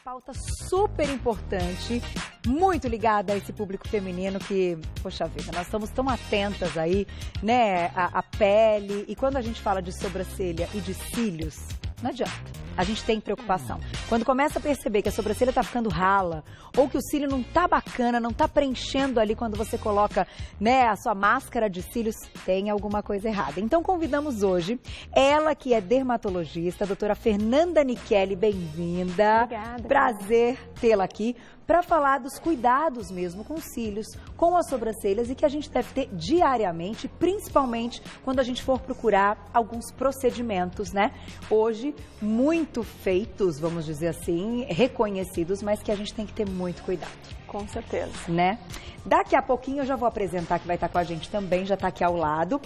pauta super importante, muito ligada a esse público feminino que, poxa vida, nós estamos tão atentas aí, né, à pele. E quando a gente fala de sobrancelha e de cílios, não adianta. A gente tem preocupação. Quando começa a perceber que a sobrancelha tá ficando rala, ou que o cílio não tá bacana, não tá preenchendo ali quando você coloca, né, a sua máscara de cílios, tem alguma coisa errada. Então convidamos hoje ela que é dermatologista, a doutora Fernanda Nichelli, bem-vinda. Obrigada. Prazer tê-la aqui para falar dos cuidados mesmo com os cílios, com as sobrancelhas e que a gente deve ter diariamente, principalmente quando a gente for procurar alguns procedimentos, né? Hoje, muito feitos, vamos dizer assim, reconhecidos, mas que a gente tem que ter muito cuidado. Com certeza. Né? Daqui a pouquinho eu já vou apresentar, que vai estar com a gente também, já está aqui ao lado,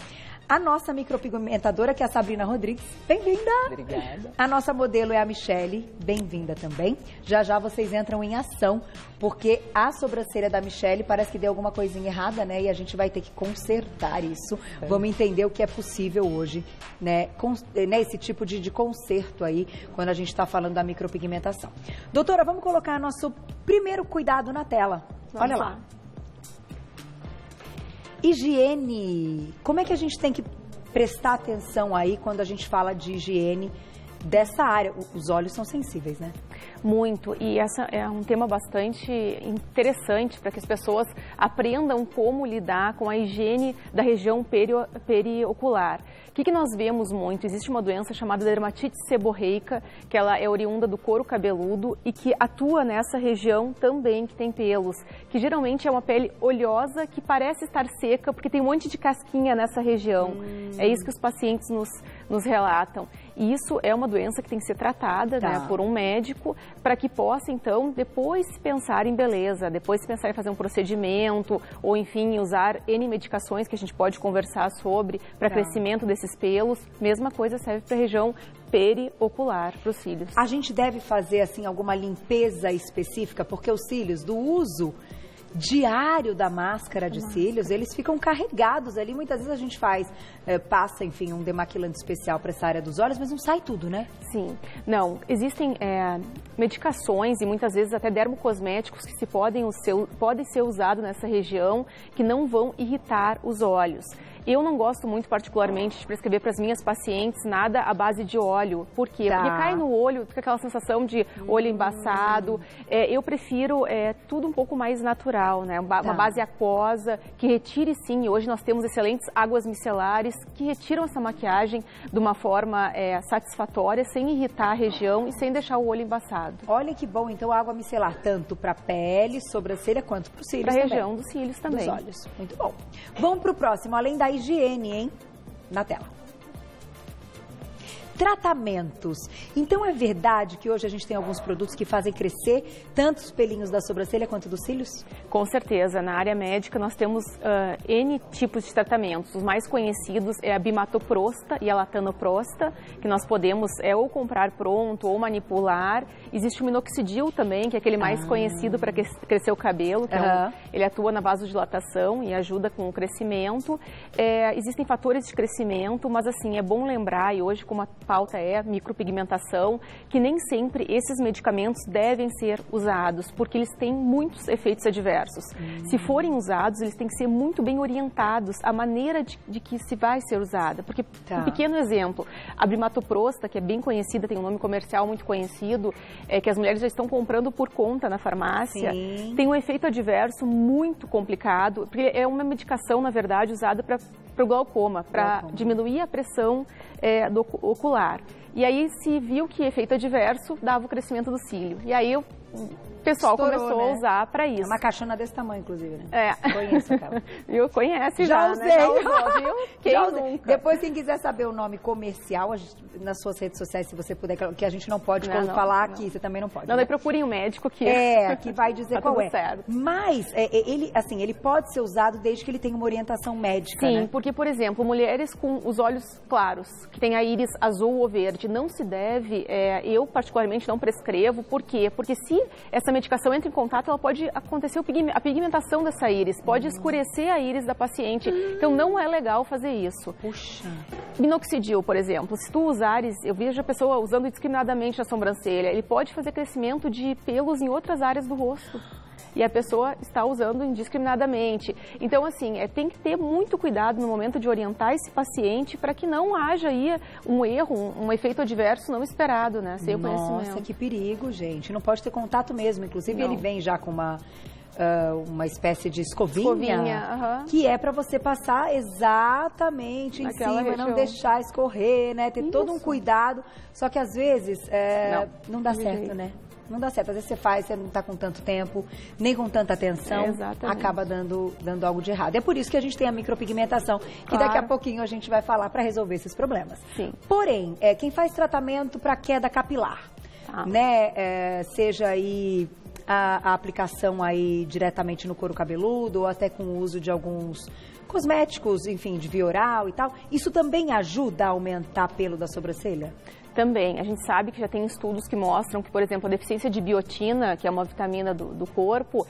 a nossa micropigmentadora, que é a Sabrina Rodrigues. Bem-vinda! Obrigada. A nossa modelo é a Michele, bem-vinda também. Já já vocês entram em ação, porque a sobrancelha da Michele parece que deu alguma coisinha errada, né? E a gente vai ter que consertar isso. É. Vamos entender o que é possível hoje, né? Esse tipo de conserto aí, quando a gente está falando da micropigmentação. Doutora, vamos colocar nosso primeiro cuidado na tela. Olha lá. Higiene. Como é que a gente tem que prestar atenção aí quando a gente fala de higiene dessa área? Os olhos são sensíveis, né? Muito, e essa é um tema bastante interessante para que as pessoas aprendam como lidar com a higiene da região periocular. O que nós vemos muito? Existe uma doença chamada dermatite seborreica, que ela é oriunda do couro cabeludo e que atua nessa região também, que tem pelos, que geralmente é uma pele oleosa que parece estar seca porque tem um monte de casquinha nessa região. É isso que os pacientes nos relatam. E isso é uma doença que tem que ser tratada, né, por um médico, para que possa, então, depois pensar em beleza, depois pensar em fazer um procedimento, ou, enfim, usar N medicações que a gente pode conversar sobre para crescimento desses pelos. Mesma coisa serve para a região periocular, para os cílios. A gente deve fazer, assim, alguma limpeza específica, porque os cílios, do uso diário da máscara de cílios, eles ficam carregados ali. Muitas vezes a gente passa, enfim, um demaquilante especial para essa área dos olhos, mas não sai tudo, né? Sim. Não, existem medicações e muitas vezes até dermocosméticos que podem ser usados nessa região que não vão irritar os olhos. Eu não gosto muito, particularmente, de prescrever para as minhas pacientes nada à base de óleo. Por quê? Porque cai no olho, fica aquela sensação de olho embaçado. Eu prefiro tudo um pouco mais natural, né? Uma base aquosa, que retire, sim. Hoje nós temos excelentes águas micelares que retiram essa maquiagem de uma forma satisfatória, sem irritar a região e sem deixar o olho embaçado. Olha que bom, então, a água micelar, tanto para a pele, sobrancelha, quanto para os cílios também. Para a região dos cílios também. Dos olhos. Muito bom. Vamos para o próximo, além da higiene, hein? Na tela. Tratamentos. Então é verdade que hoje a gente tem alguns produtos que fazem crescer tanto os pelinhos da sobrancelha quanto dos cílios? Com certeza. Na área médica nós temos N tipos de tratamentos. Os mais conhecidos é a bimatoprosta e a latanoprosta, que nós podemos ou comprar pronto ou manipular. Existe o minoxidil também, que é aquele mais conhecido para crescer o cabelo. Que ele atua na vasodilatação e ajuda com o crescimento. Existem fatores de crescimento, mas assim, é bom lembrar, e hoje como a pauta é a micropigmentação, que nem sempre esses medicamentos devem ser usados, porque eles têm muitos efeitos adversos. Se forem usados, eles têm que ser muito bem orientados à maneira de que se vai ser usada. Porque, um pequeno exemplo, a bimatoprosta, que é bem conhecida, tem um nome comercial muito conhecido, que as mulheres já estão comprando por conta na farmácia, tem um efeito adverso muito complicado, porque é uma medicação, na verdade, usada para o glaucoma, para diminuir a pressão ocular. E aí se viu que efeito adverso dava o crescimento do cílio. E aí o pessoal começou a usar para isso. É uma caixona desse tamanho, inclusive, né? Conheço aquela. Eu conheço já né? usei. Já usou, viu? Já usei. Depois, quem quiser saber o nome comercial, nas suas redes sociais, se você puder, que a gente não pode falar aqui, você também não pode. Não, daí procurem um médico que... que vai dizer qual é. Certo. Mas, ele pode ser usado desde que ele tenha uma orientação médica, Sim, né? porque, por exemplo, mulheres com os olhos claros, que tem a íris azul ou verde, pode, não se deve, eu particularmente não prescrevo. Por quê? Porque se essa medicação entra em contato, ela pode acontecer a pigmentação dessa íris, pode escurecer a íris da paciente. Então não é legal fazer isso. Puxa. Minoxidil, por exemplo, se tu usares, eu vejo a pessoa usando indiscriminadamente na sobrancelha, ele pode fazer crescimento de pelos em outras áreas do rosto. E a pessoa está usando indiscriminadamente. Então, assim, tem que ter muito cuidado no momento de orientar esse paciente para que não haja aí um erro, um efeito adverso não esperado, né? Sem o conhecimento. Nossa, que perigo, gente. Não pode ter contato mesmo. Inclusive, Não. ele vem já com uma espécie de escovinha, que é para você passar exatamente em Naquela cima, região. não deixar escorrer, né? Ter todo um cuidado. Só que às vezes não dá certo, jeito. né? Não dá certo. Às vezes você faz, você não está com tanto tempo, nem com tanta atenção, Exatamente. acaba dando algo de errado. É por isso que a gente tem a micropigmentação, que daqui a pouquinho a gente vai falar para resolver esses problemas. Sim. Porém, quem faz tratamento para queda capilar, né? Seja aí a aplicação aí diretamente no couro cabeludo ou até com o uso de alguns cosméticos, enfim, de via oral e tal, isso também ajuda a aumentar pelo da sobrancelha? Também, a gente sabe que já tem estudos que mostram que, por exemplo, a deficiência de biotina, que é uma vitamina do corpo,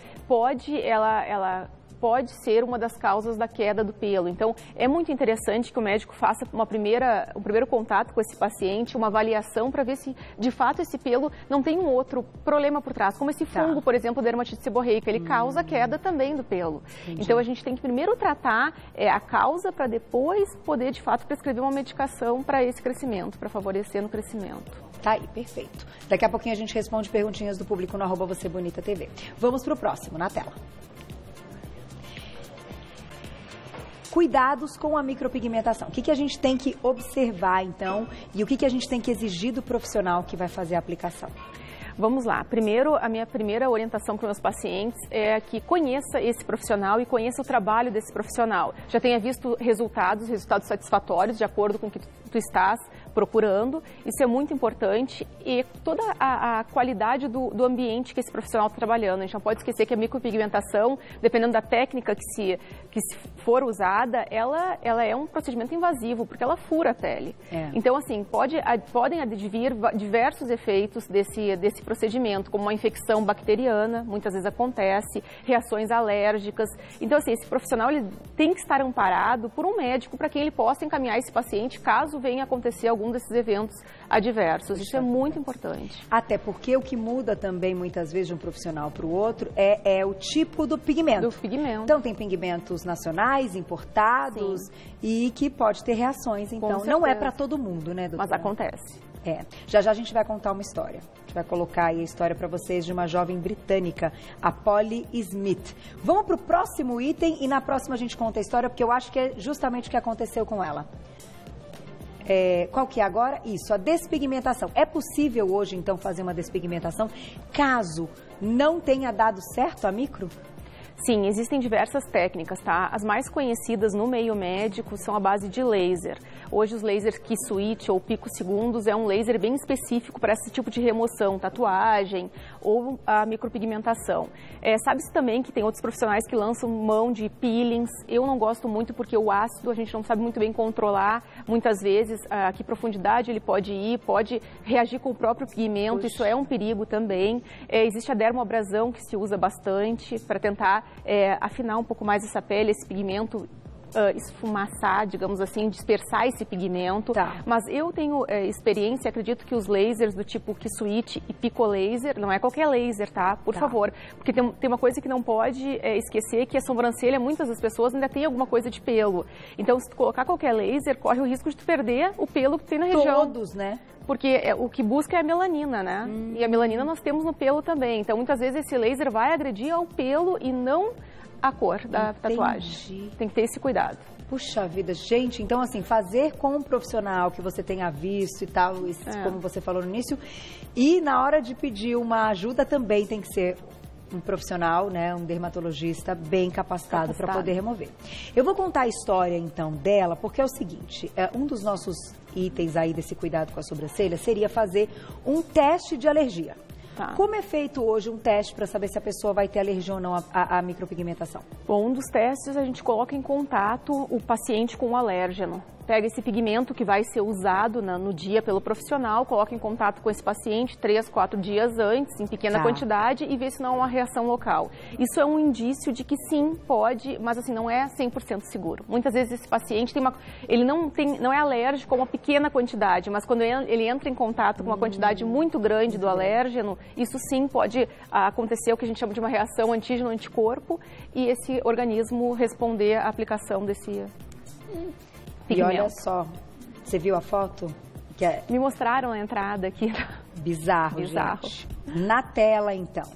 ela pode ser uma das causas da queda do pelo. Então, é muito interessante que o médico faça um primeiro contato com esse paciente, uma avaliação para ver se, de fato, esse pelo não tem um outro problema por trás, como esse fungo, por exemplo, dermatite seborreica, ele causa queda também do pelo. Entendi. Então, a gente tem que primeiro tratar a causa para depois poder, de fato, prescrever uma medicação para esse crescimento, para favorecer no crescimento. Tá aí, perfeito. Daqui a pouquinho a gente responde perguntinhas do público no @VocêBonitaTV. Vamos pro próximo, na tela. Cuidados com a micropigmentação. O que a gente tem que observar, então, e o que a gente tem que exigir do profissional que vai fazer a aplicação? Vamos lá. Primeiro, a minha primeira orientação para os meus pacientes é que conheça esse profissional e conheça o trabalho desse profissional. Já tenha visto resultados satisfatórios de acordo com o que tu estás procurando. Isso é muito importante e toda a qualidade do ambiente que esse profissional está trabalhando. A gente não pode esquecer que a micropigmentação, dependendo da técnica que se for usada, ela é um procedimento invasivo, porque ela fura a pele. Então, assim, podem advir diversos efeitos desse procedimento, como uma infecção bacteriana, muitas vezes acontece, reações alérgicas. Então, assim, esse profissional ele tem que estar amparado por um médico para quem ele possa encaminhar esse paciente caso venha acontecer algum desses eventos adversos. Isso é muito importante. Até porque o que muda também, muitas vezes, de um profissional para o outro é o tipo do pigmento. Do pigmento. Então, tem pigmentos nacionais, importados, e que pode ter reações. Então, não é para todo mundo, né, doutora? Mas acontece. Já a gente vai contar uma história. A gente vai colocar aí a história para vocês de uma jovem britânica, a Polly Smith. Vamos para o próximo item e na próxima a gente conta a história, porque eu acho que é justamente o que aconteceu com ela. Qual que é agora? Isso, a despigmentação. É possível hoje, então, fazer uma despigmentação caso não tenha dado certo a micro? Sim, existem diversas técnicas, tá? As mais conhecidas no meio médico são a base de laser. Hoje os lasers Q-Switch ou picosegundos é um laser bem específico para esse tipo de remoção, tatuagem ou a micropigmentação. Sabe-se também que tem outros profissionais que lançam mão de peelings. Eu não gosto muito porque o ácido a gente não sabe muito bem controlar. Muitas vezes, a que profundidade ele pode ir, pode reagir com o próprio pigmento. Isso é um perigo também. Existe a dermoabrasão que se usa bastante para tentar afinar um pouco mais essa pele, esse pigmento, esfumaçar, digamos assim, dispersar esse pigmento. Mas eu tenho experiência, acredito que os lasers do tipo Q-Switch e Pico-Laser, não é qualquer laser, tá? Por favor. Porque tem uma coisa que não pode esquecer, que a sobrancelha, muitas das pessoas ainda tem alguma coisa de pelo. Então, se tu colocar qualquer laser, corre o risco de tu perder o pelo que tu tem na região. Todos, né? Porque o que busca é a melanina, né? E a melanina nós temos no pelo também. Então, muitas vezes esse laser vai agredir ao pelo e não a cor da tatuagem. Tem que ter esse cuidado. Puxa vida, gente, então assim, fazer com um profissional que você tenha visto e tal, como você falou no início, e na hora de pedir uma ajuda também tem que ser um profissional, né, um dermatologista bem capacitado para poder remover. Eu vou contar a história, então, dela, porque é o seguinte, um dos nossos itens aí desse cuidado com a sobrancelha seria fazer um teste de alergia. Como é feito hoje um teste para saber se a pessoa vai ter alergia ou não à micropigmentação? Bom, um dos testes a gente coloca em contato o paciente com o alérgeno. pega esse pigmento que vai ser usado no dia pelo profissional, coloca em contato com esse paciente 3, 4 dias antes, em pequena quantidade, e vê se não há uma reação local. Isso é um indício de que sim, pode, mas assim, não é 100% seguro. Muitas vezes esse paciente ele não é alérgico a uma pequena quantidade, mas quando ele entra em contato com uma quantidade muito grande do alérgeno, isso sim pode acontecer o que a gente chama de uma reação antígeno-anticorpo, e esse organismo responder à aplicação desse pigmento. E olha só, você viu a foto? Me mostraram na entrada aqui. Bizarro, gente. Na tela, então.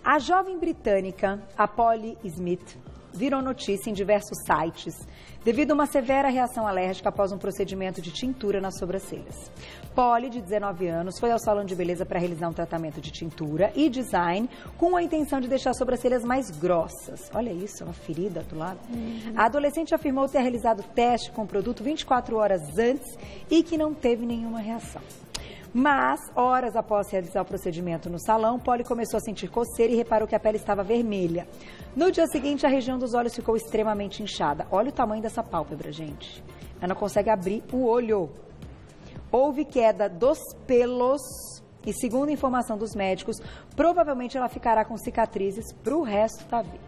A jovem britânica, a Polly Smith, virou notícia em diversos sites devido a uma severa reação alérgica após um procedimento de tintura nas sobrancelhas. Polly, de 19 anos, foi ao salão de beleza para realizar um tratamento de tintura e design com a intenção de deixar as sobrancelhas mais grossas. Olha isso, uma ferida do lado. A adolescente afirmou ter realizado teste com o produto 24 horas antes e que não teve nenhuma reação. Mas, horas após realizar o procedimento no salão, Polly começou a sentir coceira e reparou que a pele estava vermelha. No dia seguinte, a região dos olhos ficou extremamente inchada. Olha o tamanho dessa pálpebra, gente. Ela não consegue abrir o olho. Houve queda dos pelos e, segundo a informação dos médicos, provavelmente ela ficará com cicatrizes para o resto da vida.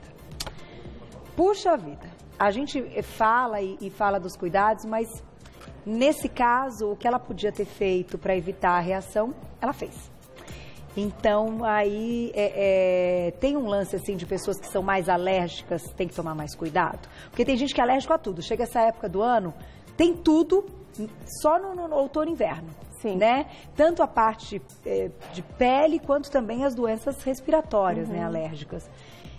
Puxa vida, a gente fala e fala dos cuidados, mas nesse caso, o que ela podia ter feito para evitar a reação, ela fez. Então, aí tem um lance assim de pessoas que são mais alérgicas, tem que tomar mais cuidado. Porque tem gente que é alérgico a tudo. Chega essa época do ano, tem tudo, só no outono e inverno. Sim. Né? Tanto a parte de pele, quanto também as doenças respiratórias, né, alérgicas.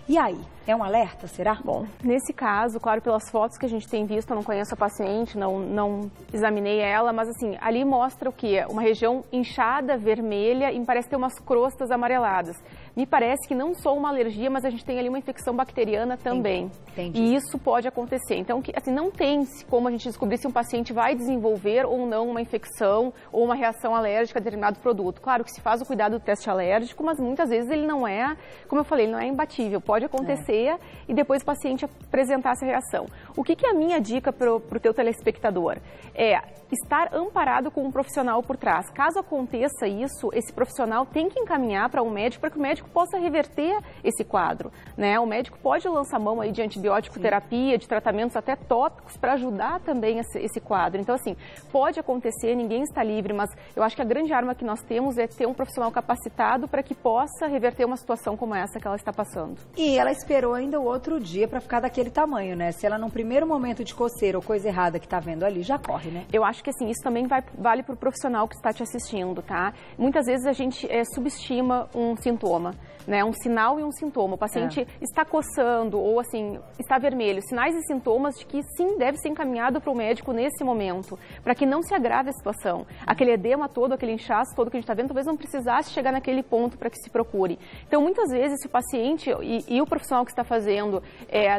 E aí, é um alerta, será? Bom, nesse caso, claro, pelas fotos que a gente tem visto, eu não conheço a paciente, não examinei ela, mas assim, ali mostra o quê? Uma região inchada, vermelha e parece ter umas crostas amareladas. Me parece que não só uma alergia, mas a gente tem ali uma infecção bacteriana também. Entendi. E isso pode acontecer. Então, assim, não tem como a gente descobrir se um paciente vai desenvolver ou não uma infecção ou uma reação alérgica a determinado produto. Claro que se faz o cuidado do teste alérgico, mas muitas vezes ele não é, como eu falei, ele não é imbatível. Pode acontecer e depois o paciente apresentar essa reação. O que é a minha dica para o teu telespectador? É estar amparado com um profissional por trás. Caso aconteça isso, esse profissional tem que encaminhar para um médico para que o médico possa reverter esse quadro, né? O médico pode lançar mão aí de antibiótico terapia, de tratamentos até tópicos para ajudar também esse quadro. Então, assim, pode acontecer, ninguém está livre, mas eu acho que a grande arma que nós temos é ter um profissional capacitado para que possa reverter uma situação como essa que ela está passando. E ela esperou ainda o outro dia para ficar daquele tamanho, né? Se ela num primeiro momento de coceira ou coisa errada que tá vendo ali, já corre, né? Eu acho que assim, isso também vale para o profissional que está te assistindo, tá? Muitas vezes a gente subestima um sintoma, né? Um sinal e um sintoma. O paciente está coçando ou assim, está vermelho. Sinais e sintomas de que sim, deve ser encaminhado para o médico nesse momento, para que não se agrave a situação. Aquele edema todo, aquele inchaço todo que a gente está vendo, talvez não precisasse chegar naquele ponto para que se procure. Então, muitas vezes, se o paciente e o profissional que está fazendo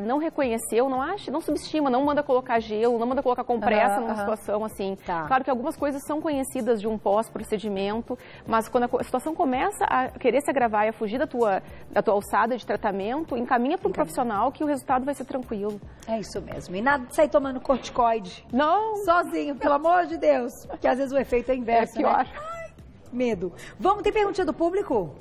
não reconheceu, não subestima, não manda colocar gelo, não manda colocar compressa numa situação assim. Tá. Claro que algumas coisas são conhecidas de um pós-procedimento, mas quando a situação começa a querer se agravar e a fugir da tua alçada de tratamento, encaminha para um profissional que o resultado vai ser tranquilo. É isso mesmo. E nada de sair tomando corticoide. Não! Sozinho, pelo amor de Deus. Porque às vezes o efeito é inverso, pior. né? Ai, medo. Ter perguntinha do público?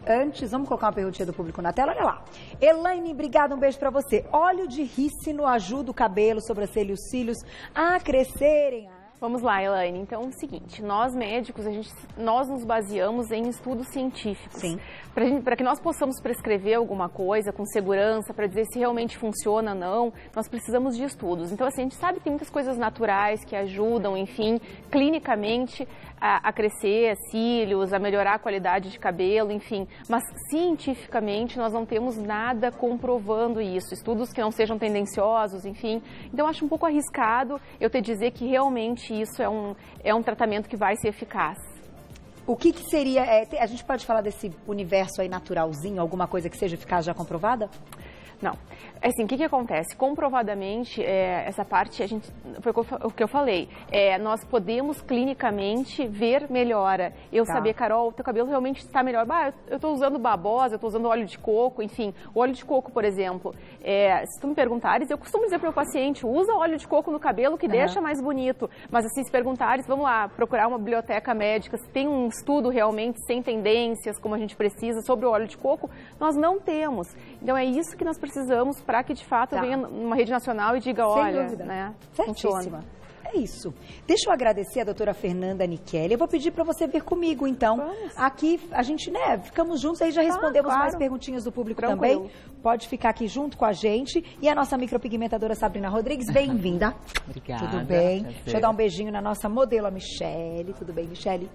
Antes, vamos colocar uma perguntinha do público na tela, olha lá. Elaine, obrigada, um beijo pra você. Óleo de rícino ajuda o cabelo, sobrancelha e os cílios a crescerem. Vamos lá, Elaine. Então, é o seguinte, nós médicos, nós nos baseamos em estudos científicos. Sim. Para que nós possamos prescrever alguma coisa com segurança, para dizer se realmente funciona ou não, nós precisamos de estudos. Então, assim, a gente sabe que tem muitas coisas naturais que ajudam, enfim, clinicamente a crescer cílios, a melhorar a qualidade de cabelo, enfim. Mas, cientificamente, nós não temos nada comprovando isso. Estudos que não sejam tendenciosos, enfim. Então, eu acho um pouco arriscado eu te dizer que realmente isso é um tratamento que vai ser eficaz. O que seria, a gente pode falar desse universo aí naturalzinho, alguma coisa que seja eficaz já comprovada? Não. Assim, o que acontece? Comprovadamente, essa parte, foi o que eu falei, nós podemos clinicamente ver melhora. Eu saber, Carol, teu cabelo realmente está melhor. Eu estou usando babosa, eu estou usando óleo de coco, enfim. O óleo de coco, por exemplo, se tu me perguntares, eu costumo dizer para o meu paciente, usa óleo de coco no cabelo que deixa mais bonito. Mas assim, se perguntares, vamos lá, procurar uma biblioteca médica, se tem um estudo realmente sem tendências, como a gente precisa, sobre o óleo de coco, nós não temos. Então é isso que nós precisamos para que de fato venha numa rede nacional e diga, olha, né, certíssima. É isso. Deixa eu agradecer a doutora Fernanda Nichelli. Eu vou pedir para você vir comigo, então. Vamos. Aqui, a gente, ficamos juntos, aí já respondemos mais perguntinhas do público também. Pode ficar aqui junto com a gente. E a nossa micropigmentadora Sabrina Rodrigues, bem-vinda. Obrigada. Tudo bem? Deixa eu dar um beijinho na nossa modelo, a Michele. Tudo bem, Michele?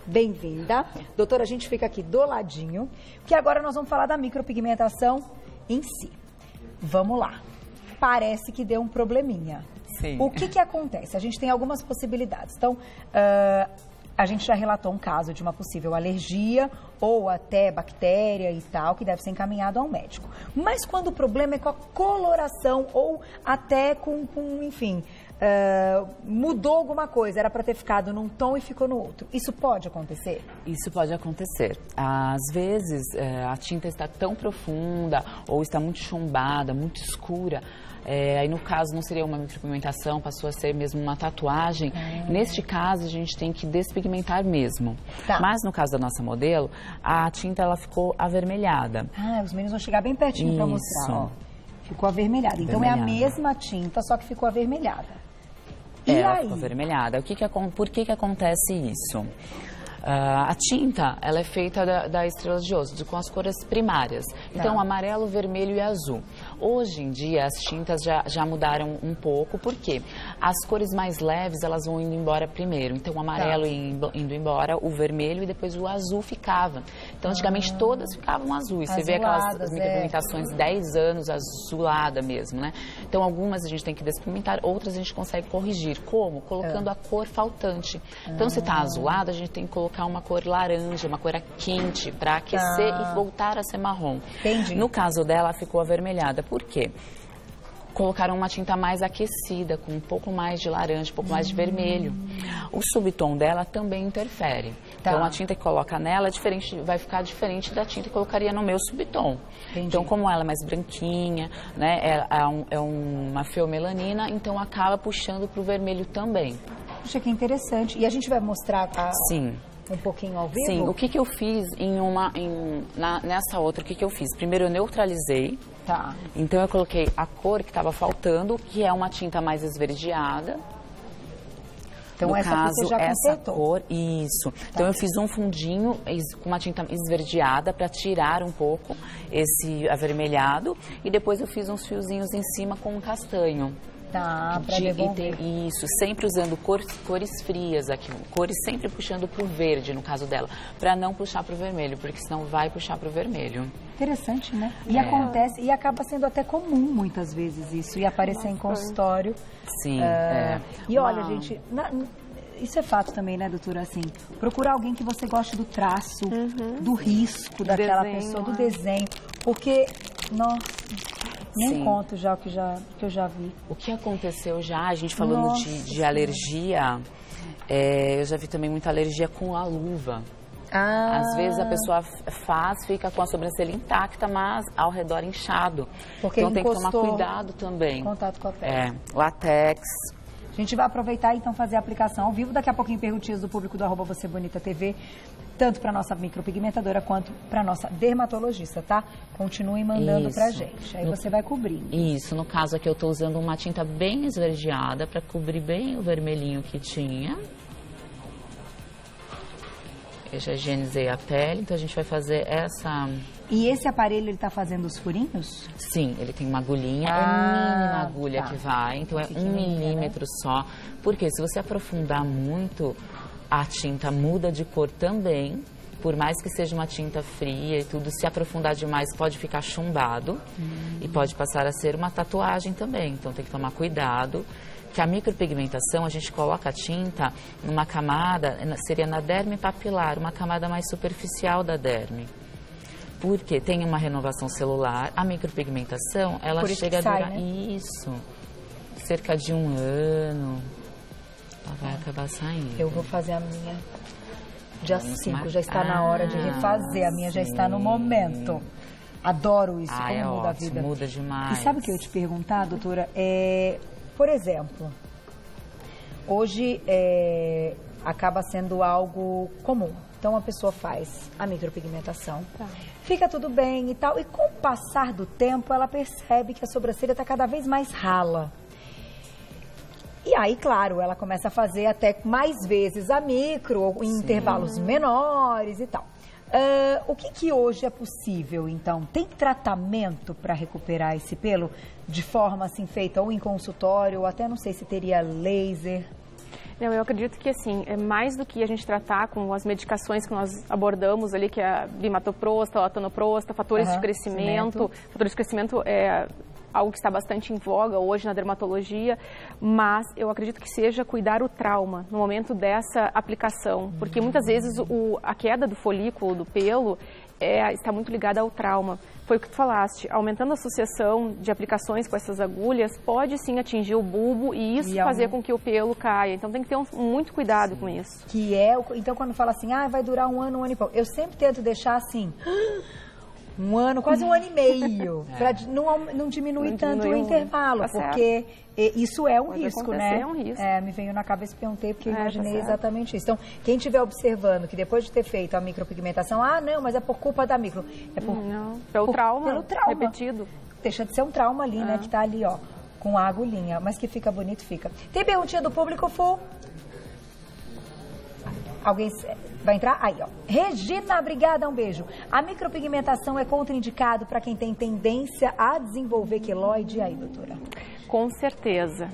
Bem-vinda. Doutora, a gente fica aqui do ladinho, porque agora nós vamos falar da micropigmentação em si. Vamos lá. Parece que deu um probleminha. Sim. O que acontece? A gente tem algumas possibilidades. Então, a gente já relatou um caso de uma possível alergia ou até bactéria e tal, que deve ser encaminhado ao médico. Mas quando o problema é com a coloração ou até enfim, mudou alguma coisa, era para ter ficado num tom e ficou no outro. Isso pode acontecer? Isso pode acontecer. Às vezes, a tinta está tão profunda ou está muito chumbada, muito escura. Aí, no caso, não seria uma micropigmentação, passou a ser mesmo uma tatuagem. Neste caso, a gente tem que despigmentar mesmo. Mas, no caso da nossa modelo, a tinta ela ficou avermelhada. Os meninos vão chegar bem pertinho para mostrar. Ó. Ficou avermelhada. Então, é a mesma tinta, só que ficou avermelhada. Ela ficou avermelhada. Por que acontece isso? A tinta, ela é feita da estrela de osso, com as cores primárias. Então, amarelo, vermelho e azul. Hoje em dia, as tintas já mudaram um pouco, porque as cores mais leves, elas vão indo embora primeiro. Então, o amarelo indo embora, o vermelho e depois o azul ficava. Então, antigamente, todas ficavam azuis. Você vê aquelas micropigmentações 10 anos, azulada mesmo, né? Então, algumas a gente tem que despigmentar, outras a gente consegue corrigir. Como? Colocando a cor faltante. Então, se está azulada, a gente tem que colocar uma cor laranja, uma cor quente, para aquecer e voltar a ser marrom. Entendi. No caso dela, ficou avermelhada. Por quê? Colocaram uma tinta mais aquecida, com um pouco mais de laranja, um pouco mais de vermelho. O subtom dela também interfere. Então, a tinta que coloca nela vai ficar diferente da tinta que colocaria no meu subtom. Entendi. Então, como ela é mais branquinha, né, é uma feomelanina, então acaba puxando para o vermelho também. Puxa, que interessante. E a gente vai mostrar Sim. um pouquinho ao vivo? Sim, o que eu fiz nessa outra, o que eu fiz? Primeiro eu neutralizei, então eu coloquei a cor que estava faltando, que é uma tinta mais esverdeada. Então no essa caso, você já essa completou. cor, isso. Então eu fiz um fundinho com uma tinta esverdeada para tirar um pouco esse avermelhado e depois eu fiz uns fiozinhos em cima com um castanho. Para devolver. Isso, sempre usando cores frias aqui, cores sempre puxando para o verde, no caso dela, para não puxar para o vermelho, porque senão vai puxar para o vermelho. Interessante, né? E acontece, e acaba sendo até comum muitas vezes isso, e aparecer em consultório. Sim, E olha, gente, isso é fato também, né, doutora? Assim, procurar alguém que você goste do traço, do risco daquela pessoa, do desenho, porque, nossa... Nem conto já o que eu já vi. O que aconteceu já, a gente falando de alergia, eu já vi também muita alergia com a luva. Às vezes a pessoa fica com a sobrancelha intacta, mas ao redor inchado. Porque então tem que tomar cuidado também. Contato com a pele. Látex. A gente vai aproveitar e então fazer a aplicação ao vivo. Daqui a pouquinho perguntinhas do público do @VocêBonitaTV, tanto para nossa micropigmentadora quanto para nossa dermatologista, tá? Continuem mandando pra gente. Aí você vai cobrindo. Isso, no caso aqui eu tô usando uma tinta bem esverdeada para cobrir bem o vermelhinho que tinha. Eu já higienizei a pele, então a gente vai fazer essa... E esse aparelho, ele tá fazendo os furinhos? Sim, ele tem uma agulhinha, é mínima agulha que vai, então é 1 milímetro só. Porque se você aprofundar muito, a tinta muda de cor também. Por mais que seja uma tinta fria e tudo, se aprofundar demais pode ficar chumbado e pode passar a ser uma tatuagem também. Então tem que tomar cuidado. Que a micropigmentação, a gente coloca a tinta numa camada, seria na derme papilar, uma camada mais superficial da derme. Porque tem uma renovação celular, a micropigmentação, ela chega a durar, isso, cerca de 1 ano, ela vai acabar saindo. Eu vou fazer a minha dia 5, já está na hora de refazer, a minha já está no momento. Adoro isso, como muda a vida. Muda demais. E sabe o que eu ia te perguntar, doutora? Por exemplo, hoje acaba sendo algo comum. Então, a pessoa faz a micropigmentação, fica tudo bem e tal. E com o passar do tempo, ela percebe que a sobrancelha está cada vez mais rala. E aí, claro, ela começa a fazer até mais vezes a micro, em intervalos menores e tal. O que hoje é possível, então? Tem tratamento para recuperar esse pelo de forma assim feita ou em consultório, ou até não sei se teria laser? Não, eu acredito que assim, é mais do que a gente tratar com as medicações que nós abordamos ali, que é a bimatoprosta, latanoprosta, fatores de crescimento. Fatores de crescimento é algo que está bastante em voga hoje na dermatologia, mas eu acredito que seja cuidar o trauma no momento dessa aplicação, porque muitas vezes a queda do folículo, do pelo, está muito ligada ao trauma. Foi o que tu falaste, aumentando a associação de aplicações com essas agulhas, pode sim atingir o bulbo e isso fazer com que o pelo caia. Então tem que ter muito cuidado com isso. Então quando fala assim, vai durar 1 ano, 1 ano e pouco, eu sempre tento deixar assim... 1 ano, quase 1 ano e meio, para não diminuir tanto o intervalo, porque isso é um risco, né? É um risco. Me veio na cabeça e perguntei, porque eu imaginei exatamente isso. Então, quem estiver observando que depois de ter feito a micropigmentação, não, mas é por culpa da micro. Pelo trauma repetido. Deixa de ser um trauma ali, né, que tá ali, ó, com a agulhinha, mas que fica bonito, fica. Tem perguntinha do público, Fu? Alguém vai entrar? Aí, ó. Regina, obrigada, um beijo. A micropigmentação é contraindicado para quem tem tendência a desenvolver queloide? E aí, doutora? Com certeza.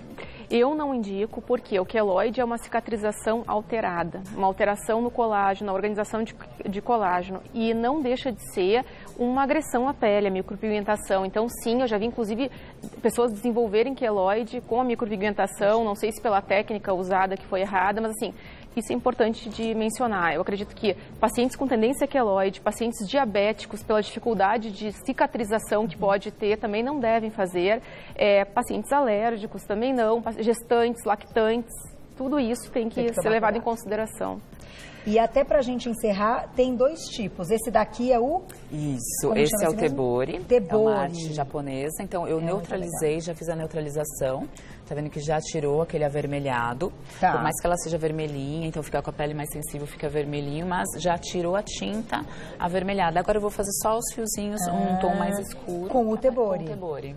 Eu não indico porque o queloide é uma cicatrização alterada, uma alteração no colágeno, na organização de colágeno, e não deixa de ser uma agressão à pele, a micropigmentação. Então, sim, eu já vi, inclusive, pessoas desenvolverem queloide com a micropigmentação, não sei se pela técnica usada que foi errada, mas assim, isso é importante de mencionar. Eu acredito que pacientes com tendência a queloide, pacientes diabéticos, pela dificuldade de cicatrização que pode ter, também não devem fazer. Pacientes alérgicos também não, gestantes, lactantes, tudo isso tem que ser levado em consideração. E até pra gente encerrar, tem 2 tipos. Esse daqui é o... Isso, esse é o Tebori. É uma arte japonesa. Então, eu neutralizei, já fiz a neutralização. Tá vendo que já tirou aquele avermelhado. Por mais que ela seja vermelhinha, então fica com a pele mais sensível, fica vermelhinho, mas já tirou a tinta avermelhada. Agora eu vou fazer só os fiozinhos, um tom mais escuro. Com o Tebori. Com o Tebori.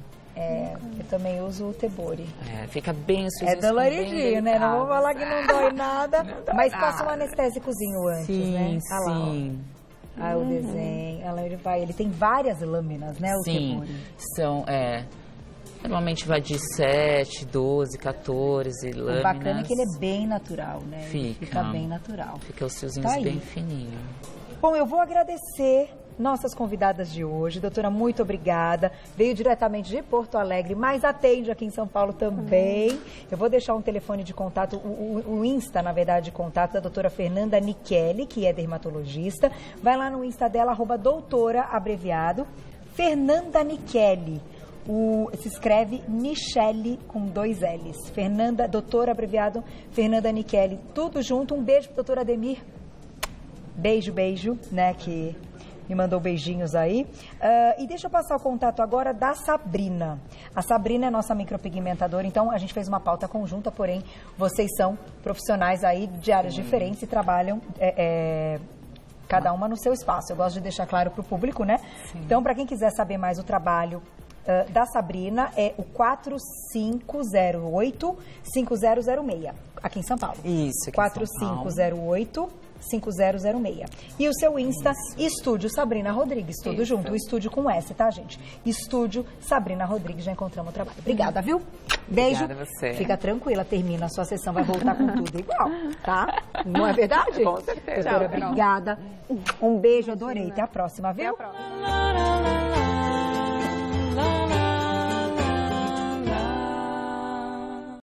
Eu também uso o Tebori. Fica bem os fiozinhos. É doloridinho, né? Não vou falar que não dói nada, mas passa um anestésicozinho antes, né? Sim. O desenho, ele tem várias lâminas, né? O Tebori. São, normalmente vai de 7, 12, 14 lâminas. O bacana é que ele é bem natural, né? Fica bem natural. Fica os fiozinhos bem fininhos. Bom, eu vou agradecer nossas convidadas de hoje. Doutora, muito obrigada. Veio diretamente de Porto Alegre, mas atende aqui em São Paulo também. Eu vou deixar um telefone de contato, o Insta, na verdade, de contato da doutora Fernanda Nichelli, que é dermatologista. Vai lá no Insta dela, @doutora, abreviado, Fernanda Nichelli. Se escreve Nichelli com 2 L's. Fernanda, doutora, abreviado, Fernanda Nichelli. Tudo junto. Um beijo pro doutor Ademir. Beijo, né, que me mandou beijinhos aí. E deixa eu passar o contato agora da Sabrina. A Sabrina é nossa micropigmentadora, então a gente fez uma pauta conjunta, porém vocês são profissionais aí de áreas diferentes e trabalham cada uma no seu espaço. Eu gosto de deixar claro para o público, né? Sim. Então, para quem quiser saber mais o trabalho da Sabrina, é o 4508-5006, aqui em São Paulo. Isso, aqui 4508-5006. E o seu Insta, Estúdio Sabrina Rodrigues, tudo junto. O estúdio com S, tá, gente? Estúdio Sabrina Rodrigues, já encontramos o trabalho. Obrigada, viu? Beijo. Obrigada a você. Fica tranquila, termina a sua sessão, vai voltar com tudo igual, tá? Não é verdade? Com certeza. Doutora, obrigada. Um beijo, adorei. Até a próxima, viu? Até a próxima.